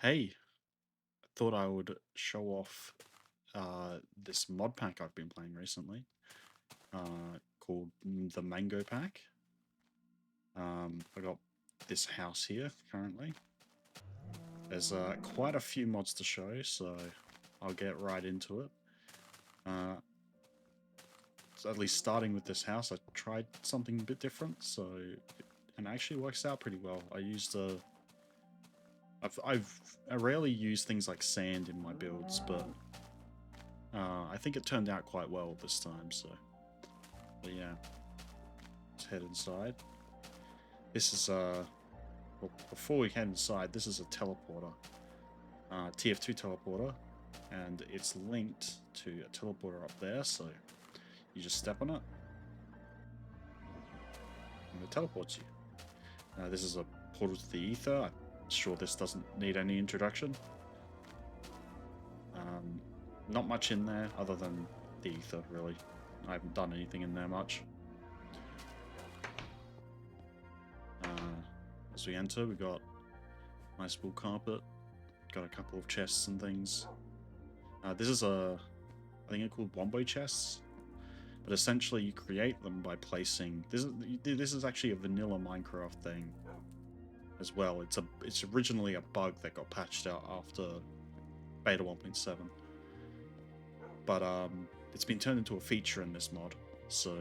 Hey, thought I would show off this mod pack I've been playing recently, called the Mango Pack. I got this house here currently. There's quite a few mods to show, so I'll get right into it. Uh, so at least starting with this house, I tried something a bit different, and it actually works out pretty well. I rarely use things like sand in my builds, but I think it turned out quite well this time, but yeah, let's head inside. This is, well, before we head inside, this is a teleporter, TF2 teleporter, and it's linked to a teleporter up there, so you just step on it, and it teleports you. This is a portal to the ether. I'm sure this doesn't need any introduction. Um, Not much in there other than the ether, really. I haven't done anything in there much. As we enter, we got nice wool carpet, got a couple of chests and things. This is I think they're called wombo chests, but essentially you create them by placing. This is actually a vanilla Minecraft thing as well. It's originally a bug that got patched out after beta 1.7, but it's been turned into a feature in this mod. So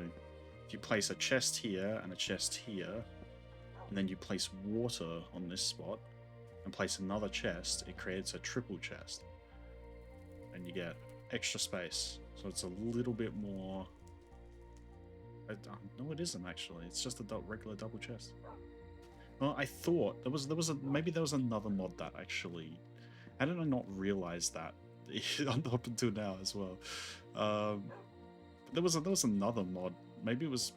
if you place a chest here and a chest here, and then you place water on this spot and place another chest, it creates a triple chest, and you get extra space. So it's a little bit more. No, it isn't actually. It's just a regular double chest. Well, I thought maybe there was another mod that actually. How did I not realize that up until now as well? There was another mod. Maybe it was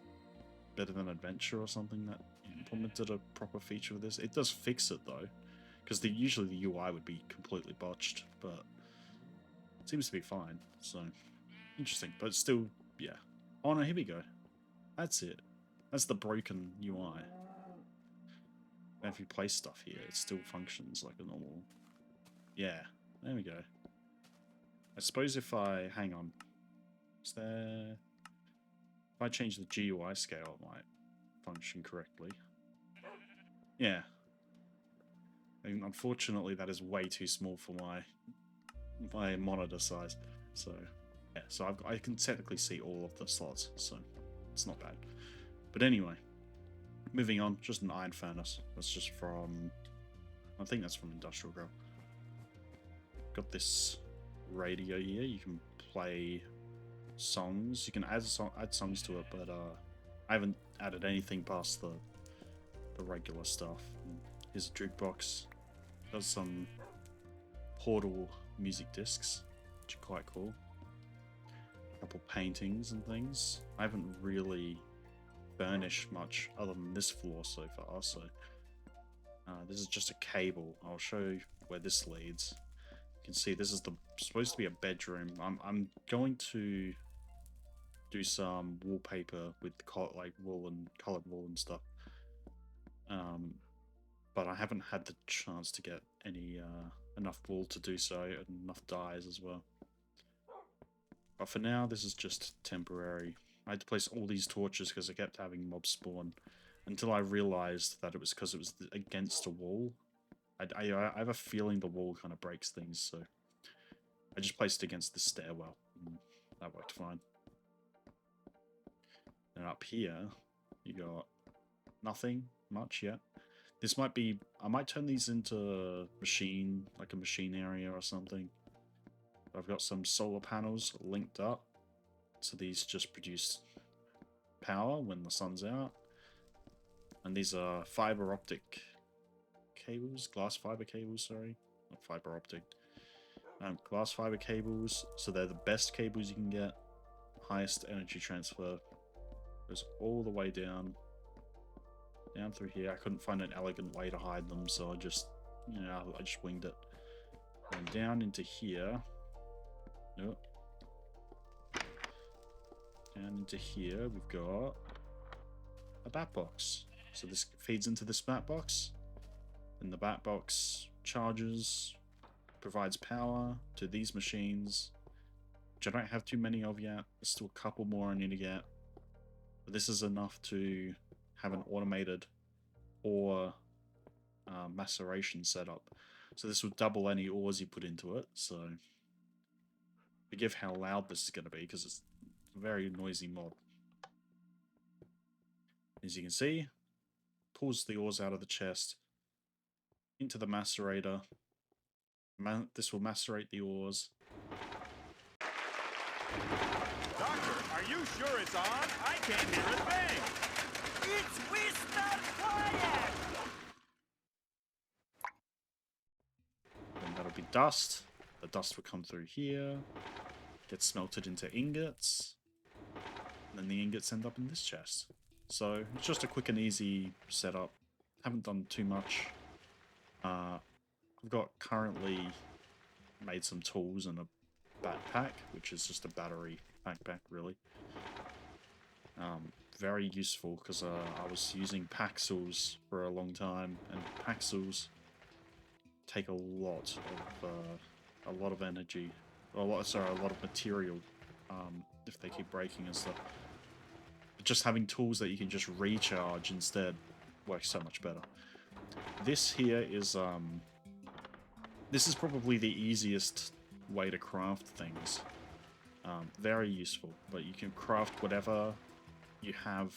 Better Than Adventure or something that implemented a proper feature of this. It does fix it though, because usually the UI would be completely botched, but it seems to be fine. So interesting, but still, yeah. Oh no, here we go. That's it. That's the broken UI. And if you place stuff here, it still functions like a normal. Yeah, there we go. I suppose if I hang on, is there? If I change the GUI scale, it might function correctly. Yeah. And unfortunately, that is way too small for my monitor size. So yeah, so I can technically see all of the slots, so it's not bad. But anyway, moving on, just an iron furnace. That's just from, I think that's from Industrial Grow. Got this radio here. You can play songs. You can add songs to it, but I haven't added anything past the regular stuff. Here's a jukebox. Does some Portal music discs, which are quite cool. A couple paintings and things. I haven't really furnished much other than this floor so far, so this is just a cable. I'll show you where this leads. You can see this is supposed to be a bedroom. I'm going to do some wallpaper with like wool and colored wool and stuff, but I haven't had the chance to get any enough wool to do so, and enough dyes as well. But for now, this is just temporary. I had to place all these torches because I kept having mobs spawn, until I realized that it was because it was against a wall. I have a feeling the wall kind of breaks things, so I just placed it against the stairwell, and that worked fine. And up here, you got nothing much yet. This might be, I might turn these into machine, like a machine area or something. I've got some solar panels linked up, so these just produce power when the sun's out. And these are fiber optic cables, glass fiber cables, sorry, not fiber optic. Glass fiber cables, so they're the best cables you can get. Highest energy transfer. Goes all the way down through here. I couldn't find an elegant way to hide them, so I just, I just winged it. And down into here. Nope. Down into here, we've got a bat box. So this feeds into this bat box, and the bat box charges, provides power to these machines, which I don't have too many of yet. There's still a couple more I need to get. But this is enough to have an automated ore maceration setup. So this will double any ores you put into it. So forgive how loud this is going to be because it's a very noisy mod. As you can see, pulls the ores out of the chest into the macerator. This will macerate the ores. Doctor, are you sure it's on? I can't hear a thing. It's whisper quiet! Then that'll be dust. The dust will come through here, get smelted into ingots, and then the ingots end up in this chest. So it's just a quick and easy setup. Haven't done too much. I've got currently made some tools and a backpack, which is just a battery backpack, really. Very useful because I was using Paxils for a long time, and Paxils take a lot of energy, a lot of material, if they keep breaking and stuff. But just having tools that you can just recharge instead works so much better. This here is this is probably the easiest way to craft things. Very useful, but you can craft whatever you have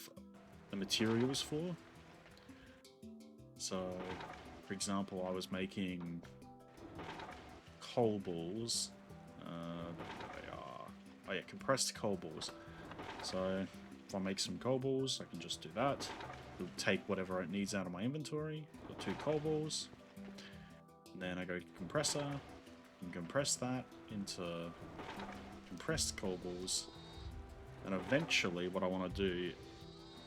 the materials for. So, for example, I was making coal balls. There they are. Oh yeah, compressed coal balls. So, if I make some coal balls, I can just do that. It'll take whatever it needs out of my inventory. Got 2 coal balls. And then I go to compressor and compress that into compressed coal balls. And eventually what I want to do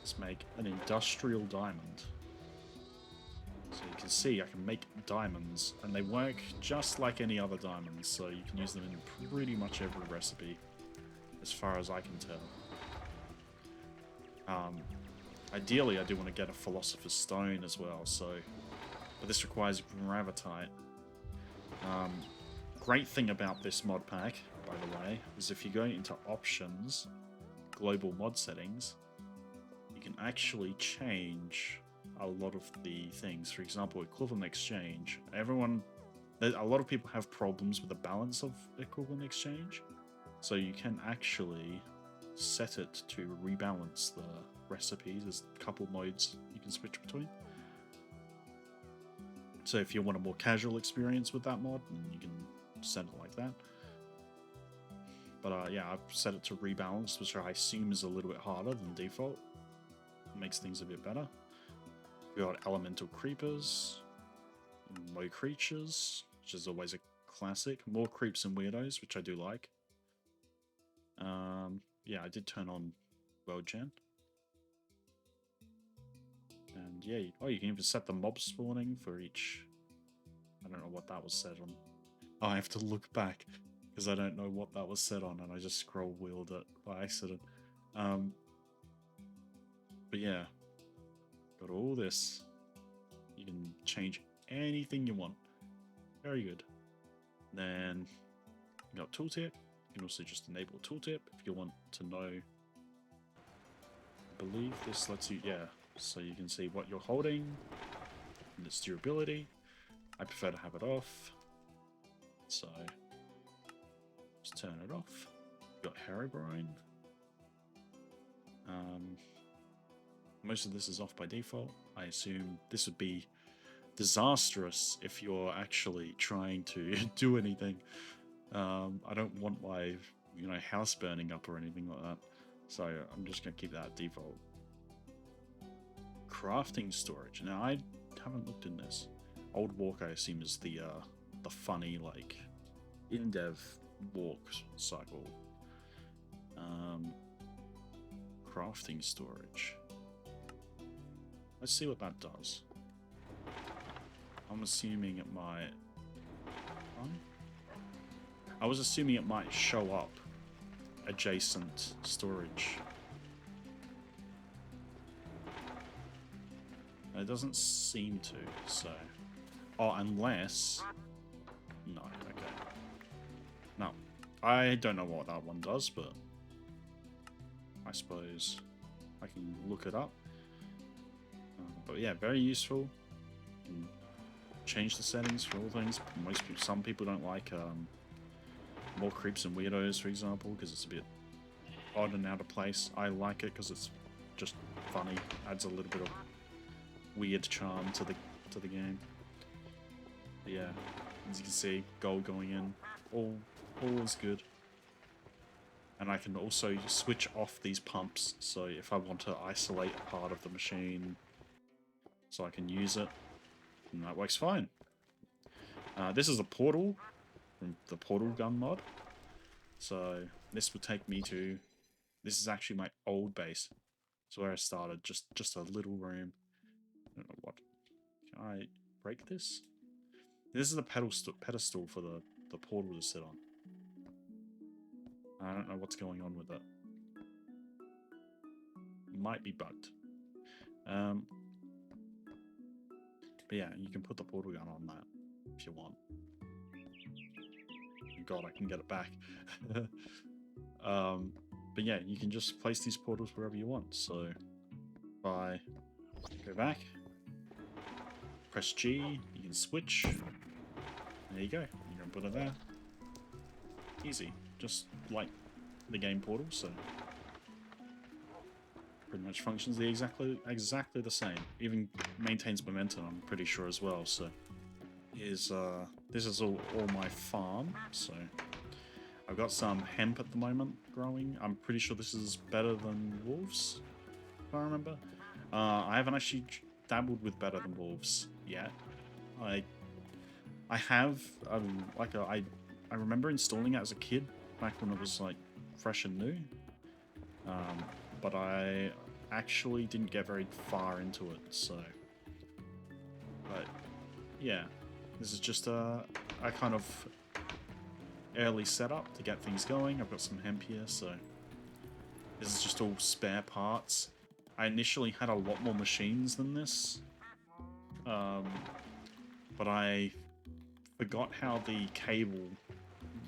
is make an industrial diamond. So you can see I can make diamonds, and they work just like any other diamonds, so you can use them in pretty much every recipe, as far as I can tell. Ideally, I do want to get a Philosopher's Stone as well, but this requires gravitite. Great thing about this mod pack, by the way, is if you go into options, global mod settings, you can actually change a lot of the things. For example, equivalent exchange. A lot of people have problems with the balance of equivalent exchange, so you can actually set it to rebalance the recipes. There's a couple modes you can switch between. So if you want a more casual experience with that mod, you can set it like that. But yeah, I've set it to rebalance, which I assume is a little bit harder than default. It makes things a bit better. We've got elemental creepers, low creatures, which is always a classic. More creeps and weirdos, which I do like. Yeah, I did turn on world gen. And yeah, you can even set the mob spawning for each. I don't know what that was set on. Oh, I have to look back because I don't know what that was set on, and I just scroll wheeled it by accident. But yeah, got all this. You can change anything you want. Very good. Then you got tooltip. You can also just enable tooltip if you want to know. I believe this lets you, yeah. So you can see what you're holding and its durability. I prefer to have it off. So just turn it off. Got Herobrine. Most of this is off by default. I assume this would be disastrous if you're actually trying to do anything. I don't want my house burning up or anything like that. So I'm just going to keep that at default. Crafting storage. Now, I haven't looked in this. Old walk, I assume, is the funny, like, in-dev walk cycle. Crafting storage. Let's see what that does. I'm assuming it might... I was assuming it might show up adjacent storage. It doesn't seem to, so... Oh, unless... No, okay. No. I don't know what that one does, but... I suppose I can look it up. But yeah, very useful. You can change the settings for all things. Some people don't like more creeps and weirdos, for example, because it's a bit odd and out of place. I like it because it's just funny. Adds a little bit of weird charm to the game. But yeah, as you can see, gold going in, all is good. And I can also switch off these pumps, so if I want to isolate a part of the machine, so I can use it, and that works fine. This is a portal from the Portal Gun mod, so this would take me to. This is actually my old base. It's where I started, just a little room. I don't know what. Can I break this? This is the pedestal for the portal to sit on. I don't know what's going on with it. Might be bugged. But yeah, you can put the portal gun on that if you want. God, I can get it back. But yeah, you can just place these portals wherever you want. So if I go back, press G, you can switch. There you go. You can put it there. Easy. Just like the game portal, so pretty much functions exactly the same. Even maintains momentum, I'm pretty sure, as well. So this is all my farm. So I've got some hemp at the moment growing. I'm pretty sure this is better than wolves, if I remember. I haven't actually dabbled with better than wolves yet. I have I remember installing it as a kid back when it was like fresh and new. But I actually didn't get very far into it, so. But yeah, this is just a kind of early setup to get things going. I've got some hemp here, so this is just all spare parts. I initially had a lot more machines than this, but I forgot how the cable,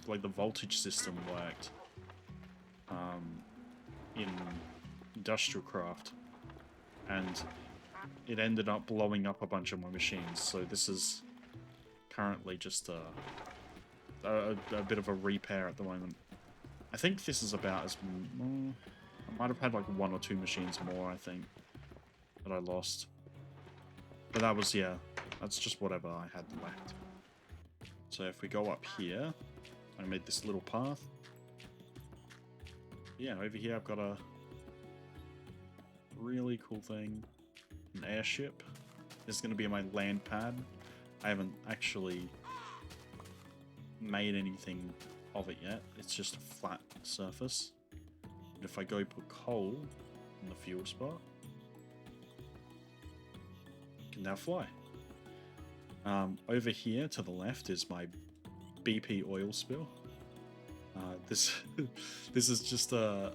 like the voltage system, worked in Industrial Craft, and it ended up blowing up a bunch of my machines. So this is currently just a bit of a repair at the moment. I think this is about as I might have had like 1 or 2 machines more, I think, that I lost. But that was, yeah, that's just whatever I had left. So if we go up here, I made this little path. Yeah, over here I've got a really cool thing, an airship. This is going to be my land pad. I haven't actually made anything of it yet. It's just a flat surface. And if I go put coal in the fuel spot, I can now fly. Over here to the left is my BP oil spill. This is just a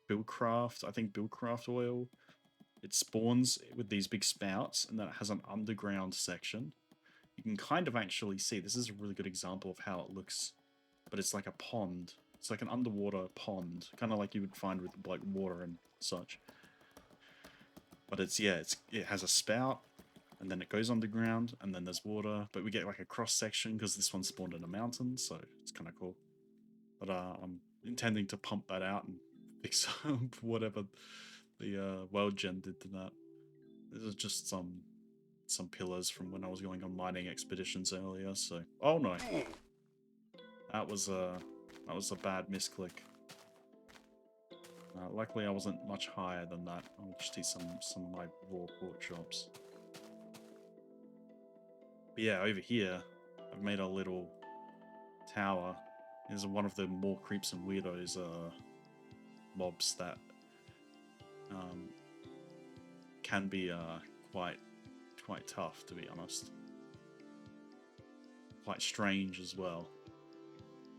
Buildcraft, I think Buildcraft oil. It spawns with these big spouts, and then it has an underground section. You can kind of actually see, this is a really good example of how it looks, but it's like a pond. It's like an underwater pond, kind of like you would find with like water and such. But it's, yeah, it has a spout, and then it goes underground, and then there's water, but we get like a cross section because this one spawned in a mountain, so it's kind of cool. But I'm intending to pump that out and fix up whatever the world gen did to that. This is just some pillars from when I was going on mining expeditions earlier. So, oh no, that was a bad misclick. Luckily, I wasn't much higher than that. I'll just eat some of my raw pork chops. But yeah, over here, I've made a little tower. This is one of the more creeps and weirdos mobs that can be quite tough, to be honest. Quite strange as well.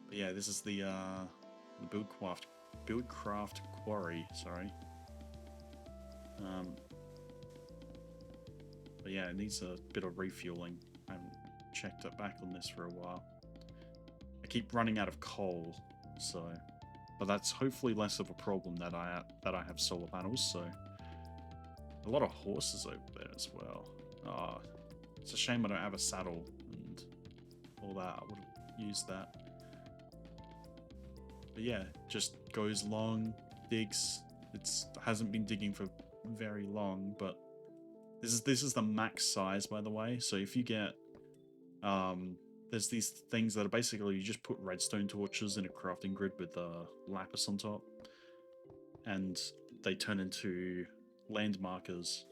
But yeah, this is the Buildcraft quarry. Sorry. yeah, it needs a bit of refueling. I haven't checked it back on this for a while. I keep running out of coal, so, but that's hopefully less of a problem that I have solar panels. So a lot of horses over there as well. It's a shame I don't have a saddle and all that. I would have used that. But yeah, just goes long, digs. It's hasn't been digging for very long, but this is the max size, by the way. So if you get there's these things that are basically you just put redstone torches in a crafting grid with lapis on top, and they turn into land markers,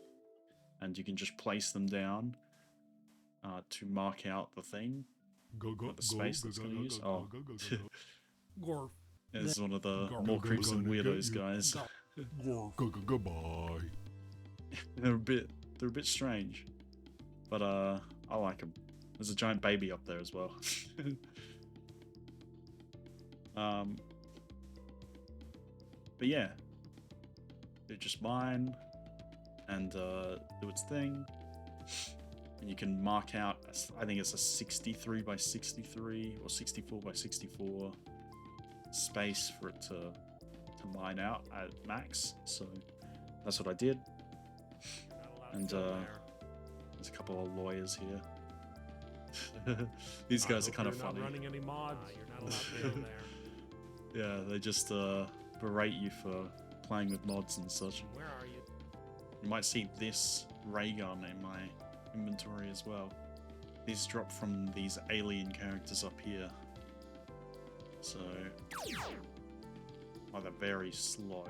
and you can just place them down to mark out the thing, the space that's going to use. Oh, it's one of the more crimson weirdos guys. Goodbye. They're a bit strange, but I like them. There's a giant baby up there as well. But yeah, it just mine and do its thing, and you can mark out. I think it's a 63 by 63 or 64 by 64 space for it to mine out at max. So that's what I did. And there's a couple of lawyers here. These guys are kind of funny. Not running any mods. You're not allowed down there. Yeah, they just berate you for playing with mods and such. Where are you? You might see this ray gun in my inventory as well. These drop from these alien characters up here. So, well, they're very slow.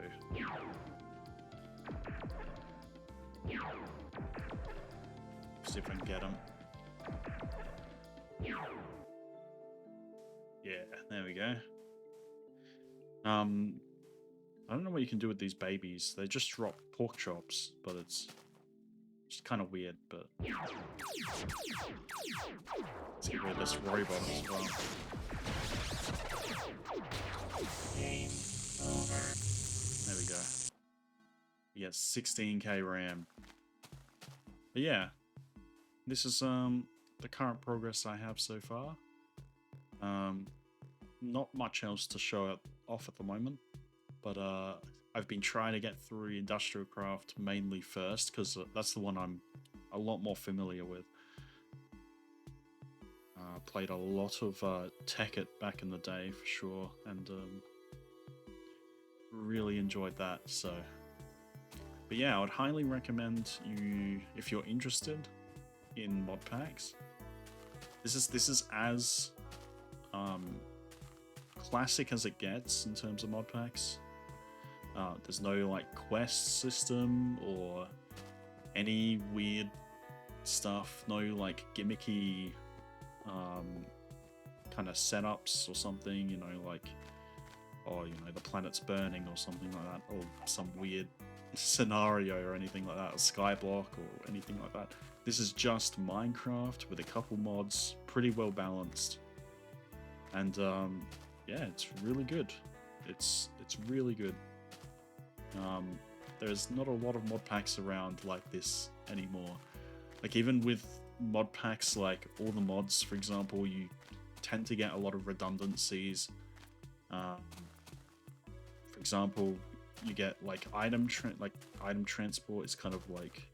See if I can get them. Yeah, there we go. I don't know what you can do with these babies. They just drop pork chops, but it's just kind of weird. But let's get rid of this robot as well. There we go. We get 16k RAM. But yeah, this is the current progress I have so far. Not much else to show off at the moment, but I've been trying to get through Industrial Craft mainly first, because that's the one I'm a lot more familiar with. Played a lot of Tekkit back in the day for sure, and really enjoyed that. So, but yeah, I would highly recommend you, if you're interested in mod packs. This is as classic as it gets in terms of mod packs. There's no like quest system or any weird stuff, no like gimmicky kind of setups or something, you know, like, oh, you know, the planet's burning or something like that, or some weird scenario or anything like that, a skyblock or anything like that. This is just Minecraft with a couple mods, pretty well balanced, and yeah, it's really good. It's really good. There's not a lot of mod packs around like this anymore. Like, even with mod packs like all the mods, for example, you tend to get a lot of redundancies. For example, you get like item transport is kind of like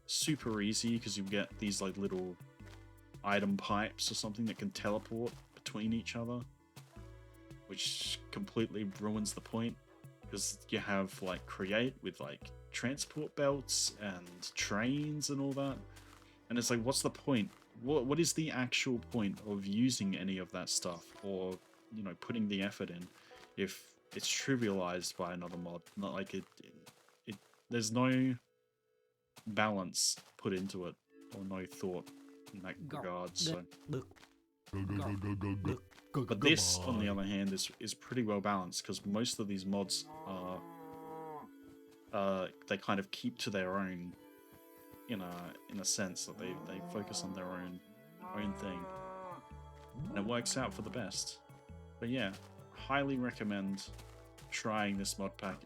super easy because you get these like little item pipes or something that can teleport between each other, which completely ruins the point, because you have like create with like transport belts and trains and all that, and it's like, what's the point? What is the actual point of using any of that stuff, or, you know, putting the effort in, if it's trivialized by another mod? Not like it there's no balance put into it, or no thought in that regard. So, but this, on the other hand, is pretty well balanced, because most of these mods are they kind of keep to their own, in a sense that they focus on their own thing, and it works out for the best. But yeah, highly recommend trying this mod pack,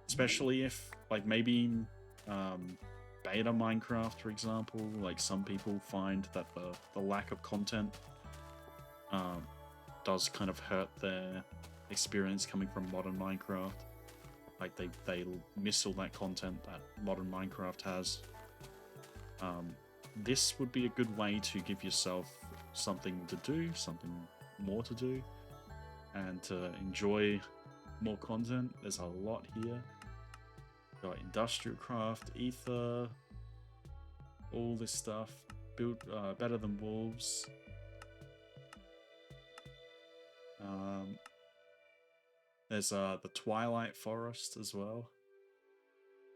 especially if, like, maybe beta Minecraft, for example, like some people find that the lack of content does kind of hurt their experience coming from modern Minecraft. Like they miss all that content that modern Minecraft has. This would be a good way to give yourself something to do, something more to do, and to enjoy more content. There's a lot here. Got industrial craft, ether, all this stuff. Build better than wolves. There's the Twilight Forest as well.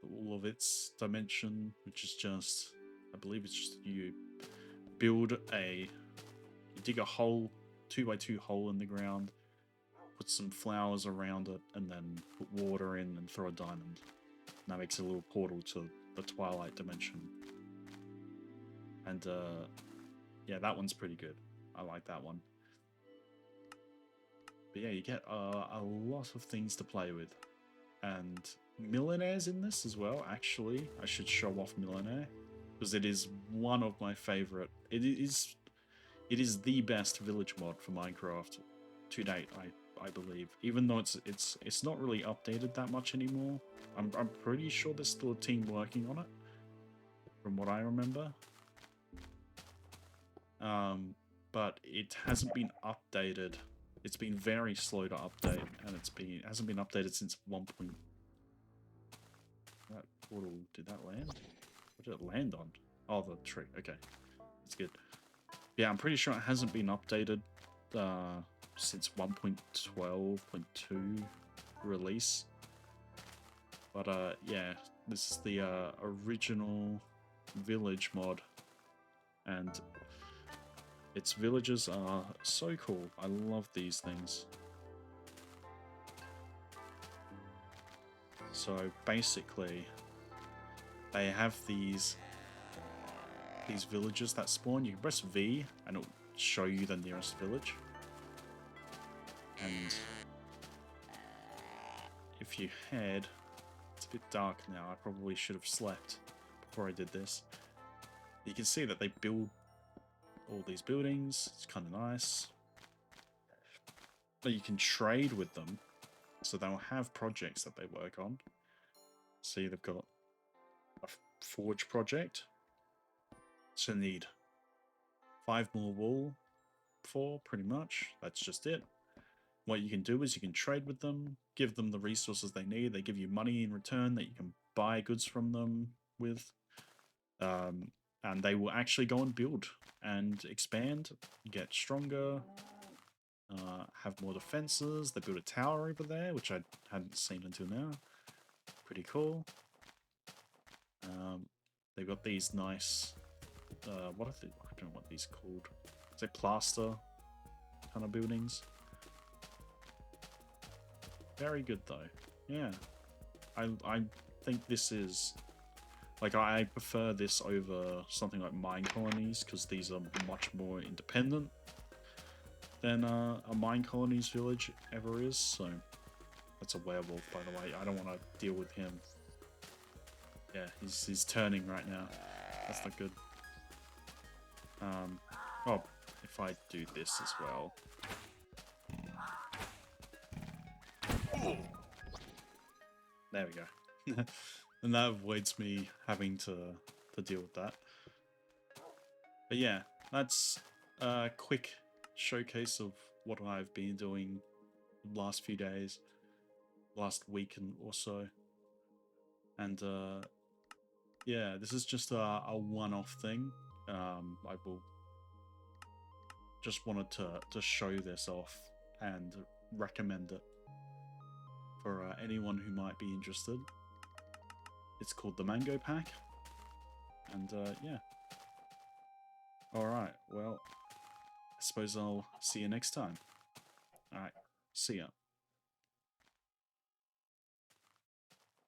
All of its dimension, which is just, I believe it's just you dig a hole, 2x2 hole in the ground, put some flowers around it, and then put water in and throw a diamond. And that makes a little portal to the Twilight dimension. And yeah, that one's pretty good. I like that one. But yeah, you get a lot of things to play with. And Millionaire's in this as well, actually. I should show off Millionaire, because it is one of my favorite. It is the best village mod for Minecraft to date, I believe. Even though it's not really updated that much anymore. I'm pretty sure there's still a team working on it, from what I remember. But it hasn't been updated. It's been very slow to update, and it hasn't been updated since 1. That portal, did that land? What did it land on? Oh, the tree. Okay, that's good. Yeah, I'm pretty sure it hasn't been updated since 1.12.2 release. But yeah, this is the original village mod, and its villages are so cool. I love these things. So basically, they have these villages that spawn. You can press V and it'll show you the nearest village. And if you head, it's a bit dark now. I probably should have slept before I did this. You can see that they build all these buildings. It's kind of nice. But you can trade with them, so they'll have projects that they work on. See, they've got a forge project, so they need 5 more wool for, pretty much. That's just it. What you can do is you can trade with them, give them the resources they need. They give you money in return that you can buy goods from them with. And they will actually go and build and expand, get stronger, have more defenses. They built a tower over there, which I hadn't seen until now. Pretty cool. They've got these nice, what are they? I don't know what these are called. Is it plaster kind of buildings? Very good though. Yeah, I think this is, like, I prefer this over something like Mine Colonies, because these are much more independent than a Mine Colonies village ever is. So that's a werewolf, by the way. I don't want to deal with him. Yeah, he's turning right now. That's not good. Oh, if I do this as well. There we go. And that avoids me having to deal with that. But yeah, that's a quick showcase of what I've been doing the last few days, last week and or so. And yeah, this is just a one-off thing. I will just wanted to show this off and recommend it for anyone who might be interested. It's called the Mango Pack. And yeah. Alright, well, I suppose I'll see you next time. Alright, see ya.